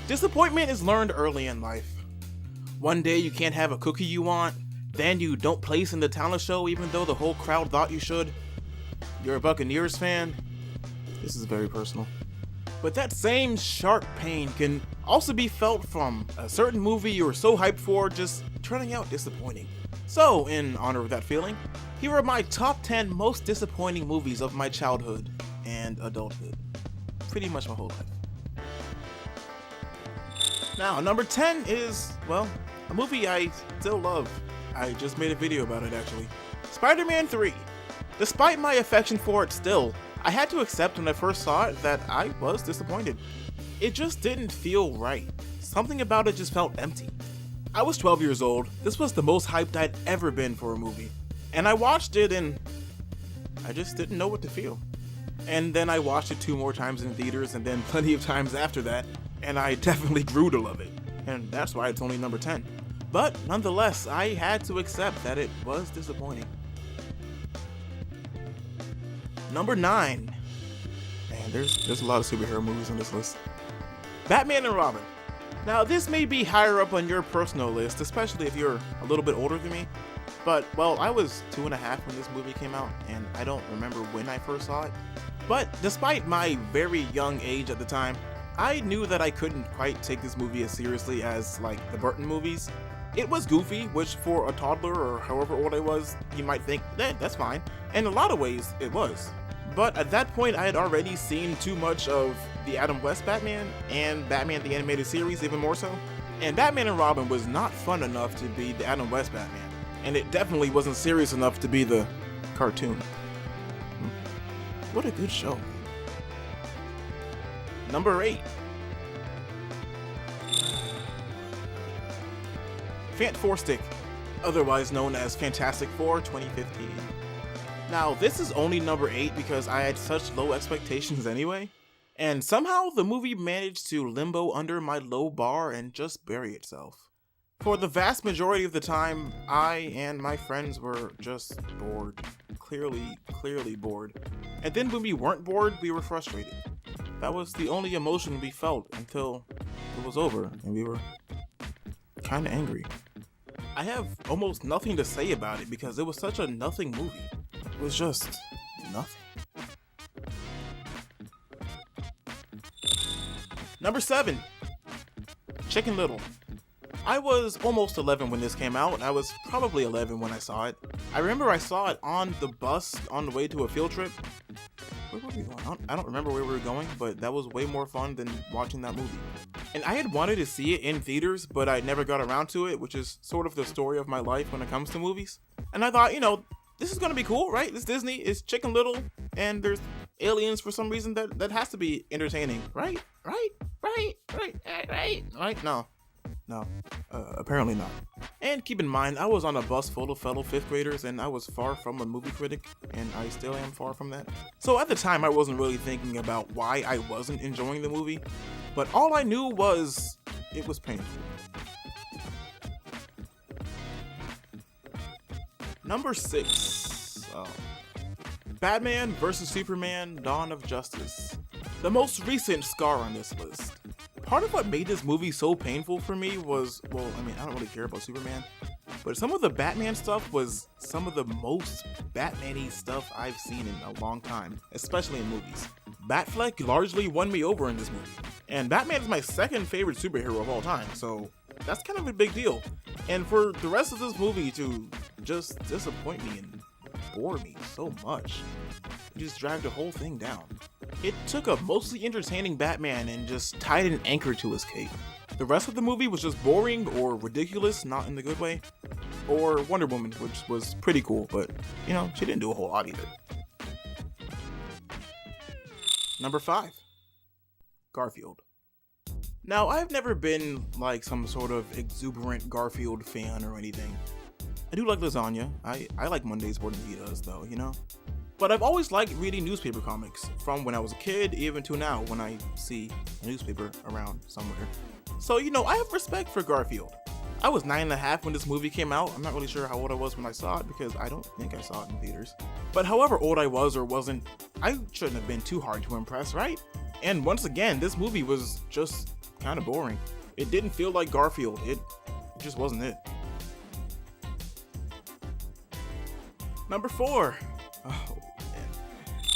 Disappointment is learned early in life. One day you can't have a cookie you want, then you don't place in the talent show even though the whole crowd thought you should. You're a Buccaneers fan? This is very personal. But that same sharp pain can also be felt from a certain movie you were so hyped for just turning out disappointing. So, in honor of that feeling, here are my top 10 most disappointing movies of my childhood and adulthood. Pretty much my whole life. Now, number 10 is, well, a movie I still love. I just made a video about it actually. Spider-Man 3. Despite my affection for it still, I had to accept when I first saw it that I was disappointed. It just didn't feel right. Something about it just felt empty. I was 12 years old. This was the most hyped I'd ever been for a movie. And I watched it and I just didn't know what to feel. And then I watched it 2 more times in theaters and then plenty of times after that, and I definitely grew to love it. And that's why it's only number 10. But nonetheless, I had to accept that it was disappointing. Number 9. Man, there's a lot of superhero movies on this list. Batman and Robin. Now, this may be higher up on your personal list, especially if you're a little bit older than me. But, well, I was 2.5 when this movie came out, and I don't remember when I first saw it. But despite my very young age at the time, I knew that I couldn't quite take this movie as seriously as, like, the Burton movies. It was goofy, which for a toddler or however old I was, you might think, that's fine. In a lot of ways, it was. But at that point, I had already seen too much of the Adam West Batman and Batman the Animated Series even more so. And Batman and Robin was not fun enough to be the Adam West Batman. And it definitely wasn't serious enough to be the cartoon. What a good show. Number 8. Fant 4 Stick, otherwise known as Fantastic Four 2015. Now, this is only number 8 because I had such low expectations anyway, and somehow the movie managed to limbo under my low bar and just bury itself. For the vast majority of the time, I and my friends were just bored. Clearly bored. And then when we weren't bored, we were frustrated. That was the only emotion we felt until it was over and we were kinda angry. I have almost nothing to say about it because it was such a nothing movie. It was just nothing. Number 7. Chicken Little. I was almost 11 when this came out. I was probably 11 when I saw it. I remember I saw it on the bus on the way to a field trip. Where were we going? I don't remember where we were going, but that was way more fun than watching that movie. And I had wanted to see it in theaters, but I never got around to it, which is sort of the story of my life when it comes to movies. And I thought, this is gonna be cool, right? It's Disney, it's Chicken Little, and there's aliens for some reason. That has to be entertaining, right? No, apparently not. And keep in mind, I was on a bus full of fellow 5th graders, and I was far from a movie critic, and I still am far from that. So at the time, I wasn't really thinking about why I wasn't enjoying the movie, but all I knew was it was painful. Number 6. Batman vs. Superman: Dawn of Justice. The most recent scar on this list. Part of what made this movie so painful for me was, I don't really care about Superman, but some of the Batman stuff was some of the most Batman-y stuff I've seen in a long time, especially in movies. Batfleck largely won me over in this movie, and Batman is my second favorite superhero of all time, so that's kind of a big deal. And for the rest of this movie to just disappoint me and bore me so much, it just dragged the whole thing down. It took a mostly entertaining Batman and just tied an anchor to his cape. The rest of the movie was just boring or ridiculous, not in the good way. Or Wonder Woman, which was pretty cool, but, she didn't do a whole lot either. Number 5. Garfield. Now, I've never been like some sort of exuberant Garfield fan or anything. I do like lasagna. I like Mondays more than he does, though, But I've always liked reading newspaper comics, from when I was a kid even to now when I see a newspaper around somewhere. So, I have respect for Garfield. I was 9.5 when this movie came out. I'm not really sure how old I was when I saw it because I don't think I saw it in theaters. But however old I was or wasn't, I shouldn't have been too hard to impress, right? And once again, this movie was just kind of boring. It didn't feel like Garfield. It just wasn't it. Number 4. Oh man,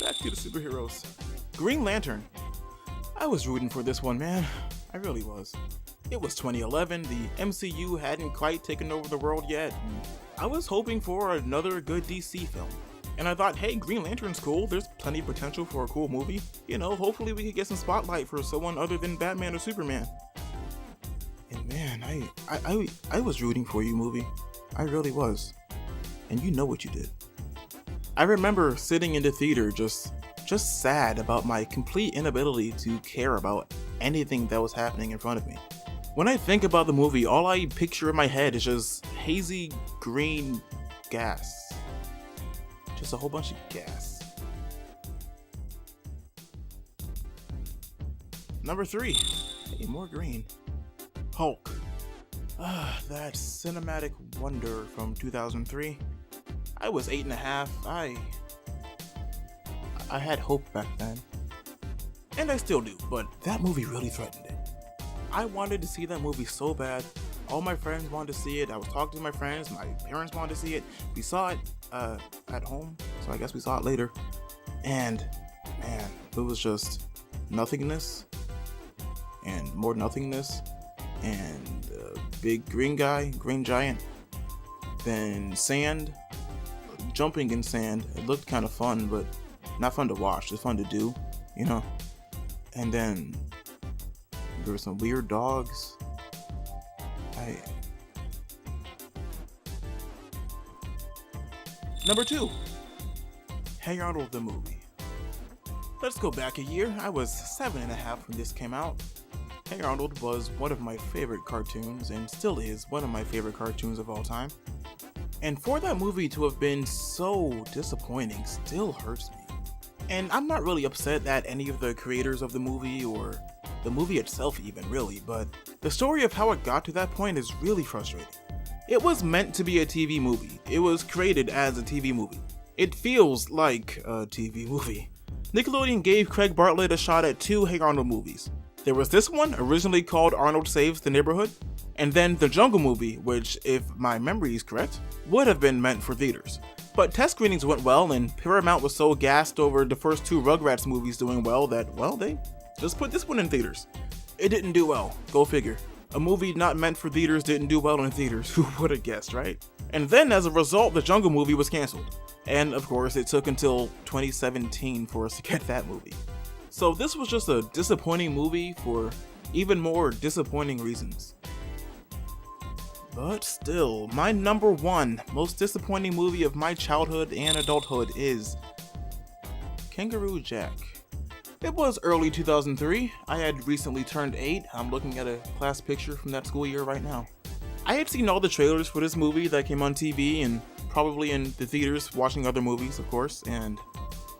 back to the superheroes. Green Lantern. I was rooting for this one, man. I really was. It was 2011, the MCU hadn't quite taken over the world yet, and I was hoping for another good DC film. And I thought, hey, Green Lantern's cool, there's plenty of potential for a cool movie. You know, hopefully we could get some spotlight for someone other than Batman or Superman. And man, I was rooting for you, movie. I really was. And you know what you did. I remember sitting in the theater just sad about my complete inability to care about anything that was happening in front of me. When I think about the movie, all I picture in my head is just hazy green gas. Just a whole bunch of gas. Number 3. Hey, more green. Hulk. That cinematic wonder from 2003. I was 8.5. I had hope back then. And I still do, but that movie really threatened it. I wanted to see that movie so bad. All my friends wanted to see it. I was talking to my friends. My parents wanted to see it. We saw it at home, so I guess we saw it later. And man, it was just nothingness and more nothingness and big green guy, green giant. Then sand, jumping in sand. It looked kind of fun, but not fun to watch. Just fun to do, you know. And then there were some weird dogs. Number 2. Hey Arnold the movie. Let's go back a year. I was 7.5 when this came out. Hey Arnold was one of my favorite cartoons and still is one of my favorite cartoons of all time. And for that movie to have been so disappointing still hurts me. And I'm not really upset at any of the creators of the movie or the movie itself even really, but the story of how it got to that point is really frustrating. It was meant to be a TV movie. It was created as a TV movie. It feels like a TV movie. Nickelodeon gave Craig Bartlett a shot at 2 Hey Arnold movies. There was this one, originally called Arnold Saves the Neighborhood, and then the Jungle movie, which, if my memory is correct, would have been meant for theaters. But test screenings went well, and Paramount was so gassed over the first 2 Rugrats movies doing well that, well, they just put this one in theaters. It didn't do well, go figure. A movie not meant for theaters didn't do well in theaters, who would have guessed, right? And then as a result, the Jungle movie was cancelled. And of course, it took until 2017 for us to get that movie. So this was just a disappointing movie for even more disappointing reasons. But still, my number 1 most disappointing movie of my childhood and adulthood is Kangaroo Jack. It was early 2003. I had recently turned 8. I'm looking at a class picture from that school year right now. I had seen all the trailers for this movie that came on TV and probably in the theaters watching other movies, of course, and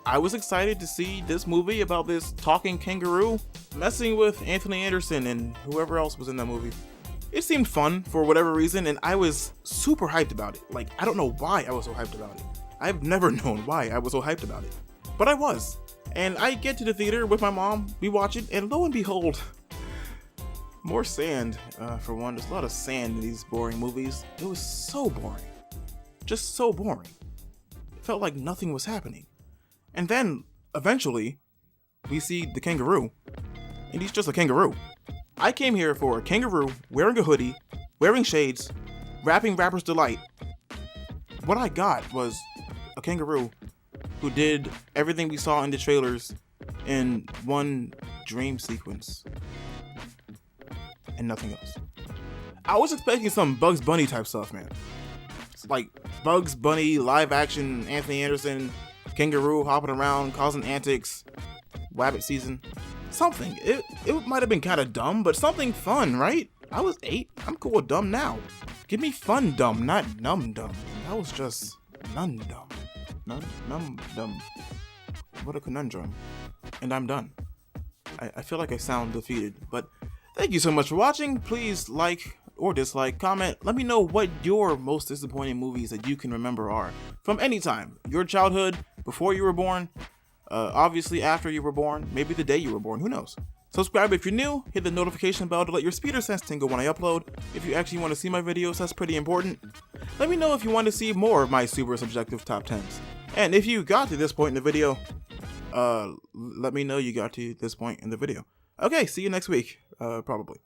I was excited to see this movie about this talking kangaroo messing with Anthony Anderson and whoever else was in that movie. It seemed fun for whatever reason, and I was super hyped about it. Like, I don't know why I was so hyped about it. I've never known why I was so hyped about it, but I was. And I get to the theater with my mom, we watch it, and lo and behold, more sand, for one. There's a lot of sand in these boring movies. It was so boring. Just so boring. It felt like nothing was happening. And then, eventually, we see the kangaroo, and he's just a kangaroo. I came here for a kangaroo, wearing a hoodie, wearing shades, rapping Rapper's Delight. What I got was a kangaroo who did everything we saw in the trailers in one dream sequence. And nothing else. I was expecting some Bugs Bunny type stuff, man. It's like Bugs Bunny, live action, Anthony Anderson, kangaroo hopping around, causing antics, Wabbit season. Something. It might have been kind of dumb, but something fun, right? I was 8. I'm cool with dumb now. Give me fun dumb, not numb dumb. That was just nun dumb. Numb dumb. What a conundrum. And I'm done. I feel like I sound defeated, but thank you so much for watching. Please like or dislike, comment. Let me know what your most disappointing movies that you can remember are. From any time. Your childhood, before you were born, obviously after you were born, maybe the day you were born, who knows? Subscribe if you're new, hit the notification bell to let your speeder sense tingle when I upload. If you actually want to see my videos, that's pretty important. Let me know if you want to see more of my super subjective top 10s. And if you got to this point in the video, let me know you got to this point in the video. Okay, see you next week, probably.